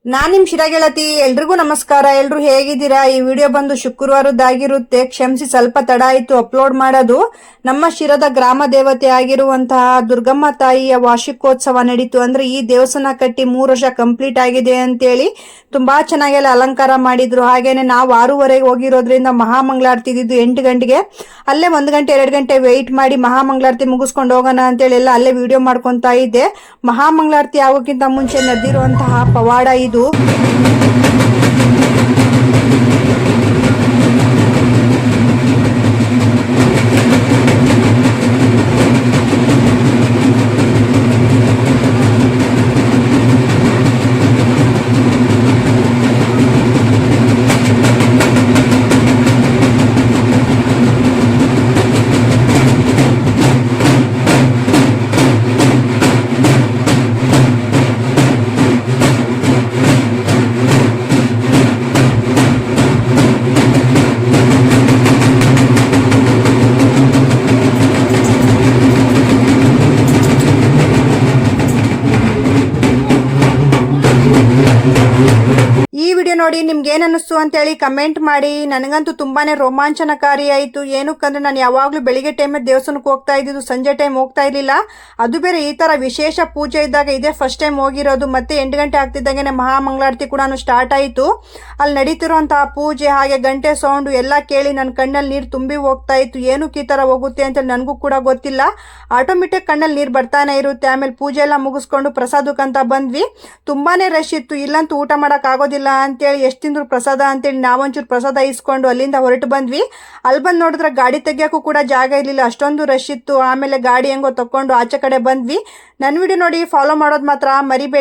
ನಾನ್ ನಿಮ್ ಶಿರಾ ಗೆಳತಿ. ಎಲ್ರಿಗೂ ನಮಸ್ಕಾರ. ಎಲ್ರು ಹೇಗಿದ್ದೀರಾ? ಈ ವಿಡಿಯೋ ಬಂದು ಶುಕ್ರವಾರದ್ದಾಗಿರುತ್ತೆ. ಕ್ಷಮಿಸಿ, ಸ್ವಲ್ಪ ತಡ ಆಯ್ತು ಅಪ್ಲೋಡ್ ಮಾಡೋದು. ನಮ್ಮ ಶಿರದ ಗ್ರಾಮ ದೇವತೆ ಆಗಿರುವಂತಹ ದುರ್ಗಮ್ಮ ತಾಯಿಯ ವಾರ್ಷಿಕೋತ್ಸವ ನಡೀತು. ಅಂದ್ರೆ ಈ ದೇವಸ್ಥಾನ ಕಟ್ಟಿ 3 ವರ್ಷ ಕಂಪ್ಲೀಟ್ ಆಗಿದೆ ಅಂತೇಳಿ ತುಂಬಾ ಚೆನ್ನಾಗೆಲ್ಲ ಅಲಂಕಾರ ಮಾಡಿದ್ರು. ಹಾಗೇನೆ ನಾವು 6:30 ಹೋಗಿರೋದ್ರಿಂದ ಮಹಾಮಂಗಳಾರತಿ ಇದ್ದು 8 ಗಂಟೆಗೆ. ಅಲ್ಲೇ 1 ಗಂಟೆ 2 ಗಂಟೆ ವೆಯ್ಟ್ ಮಾಡಿ ಮಹಾಮಂಗಳಾರತಿ ಮುಗಿಸ್ಕೊಂಡು ಹೋಗೋಣ ಅಂತೇಳಿ ಎಲ್ಲ ಅಲ್ಲೇ ವಿಡಿಯೋ ಮಾಡ್ಕೊಂತ ಇದ್ದೆ. ಮಹಾಮಂಗಳಾರತಿ ಆಗೋಕ್ಕಿಂತ ಮುಂಚೆ ನಡೆದಿರುವಂತಹ ಪವಾಡ ಇದು. ಈ ವಿಡಿಯೋ ನೋಡಿ ನಿಮ್ಗೆ ಏನ್ ಅನ್ನಿಸ್ತು ಅಂತ ಹೇಳಿ ಕಮೆಂಟ್ ಮಾಡಿ. ನನಗಂತೂ ತುಂಬಾನೇ ರೋಮಾಂಚನಕಾರಿ ಆಯ್ತು. ಏನಕ್ಕಂದ್ರೆ ನಾನು ಯಾವಾಗ್ಲೂ ಬೆಳಿಗ್ಗೆ ಟೈಮ್ ದೇವಸ್ಥಾನಕ್ಕೆ ಹೋಗ್ತಾ ಇದ್ದಿದ್ದು, ಸಂಜೆ ಟೈಮ್ ಹೋಗ್ತಾ ಇರ್ಲಿಲ್ಲ. ಅದು ಬೇರೆ ಈ ತರ ವಿಶೇಷ ಪೂಜೆ ಇದ್ದಾಗ ಇದೇ ಫಸ್ಟ್ ಟೈಮ್ ಹೋಗಿರೋದು. ಮತ್ತೆ 8 ಗಂಟೆ ಆಗ್ತಿದ್ದಂಗೆ ಮಹಾಮಂಗಳಾರತಿ ಕೂಡ ಸ್ಟಾರ್ಟ್ ಆಯ್ತು. ಅಲ್ಲಿ ನಡೀತಿರುವಂತಹ ಪೂಜೆ ಹಾಗೆ ಗಂಟೆ ಸೌಂಡ್ ಎಲ್ಲ ಕೇಳಿ ನನ್ನ ಕಣ್ಣಲ್ಲಿ ನೀರು ತುಂಬಿ ಹೋಗ್ತಾ ಇತ್ತು. ಏನಕ್ಕೆ ಈ ತರ ಹೋಗುತ್ತೆ ಅಂತ ನನಗೂ ಕೂಡ ಗೊತ್ತಿಲ್ಲ. ಆಟೋಮೆಟಿಕ್ ಕಣ್ಣಲ್ಲಿ ನೀರು ಬರ್ತಾನೆ ಇರುತ್ತೆ. ಆಮೇಲೆ ಪೂಜೆ ಎಲ್ಲ ಮುಗಿಸ್ಕೊಂಡು ಪ್ರಸಾದಕ್ಕಂತ ಬಂದ್ವಿ. ತುಂಬಾನೇ ರಶ್ ಇತ್ತು. ಇಲ್ಲಂತೂ ಊಟ ಮಾಡಕ್ ಆಗೋದಿಲ್ಲ ಅಂತೇಳಿ ಎಷ್ಟು ತಿಂದ್ರು ಪ್ರಸಾದ ಅಂತೇಳಿ ನಾವೊಂಚೂರು ಪ್ರಸಾದ ಇಸ್ಕೊಂಡು ಅಲ್ಲಿಂದ ಹೊರಟು ಬಂದ್ವಿ. ಅಲ್ಲಿ ಬಂದು ನೋಡಿದ್ರೆ ಗಾಡಿ ತೆಗಿಯೋಕ್ಕೂ ಕೂಡ ಜಾಗ ಇರಲಿಲ್ಲ, ಅಷ್ಟೊಂದು ರಶ್ ಇತ್ತು. ಆಮೇಲೆ ಗಾಡಿ ಹೆಂಗೋ ತಕೊಂಡು ಆಚೆ ಕಡೆ ಬಂದ್ವಿ. ನನ್ನ ವಿಡಿಯೋ ನೋಡಿ ಫಾಲೋ ಮಾಡೋದು ಮಾತ್ರ ಮರಿಬೇಡಿ.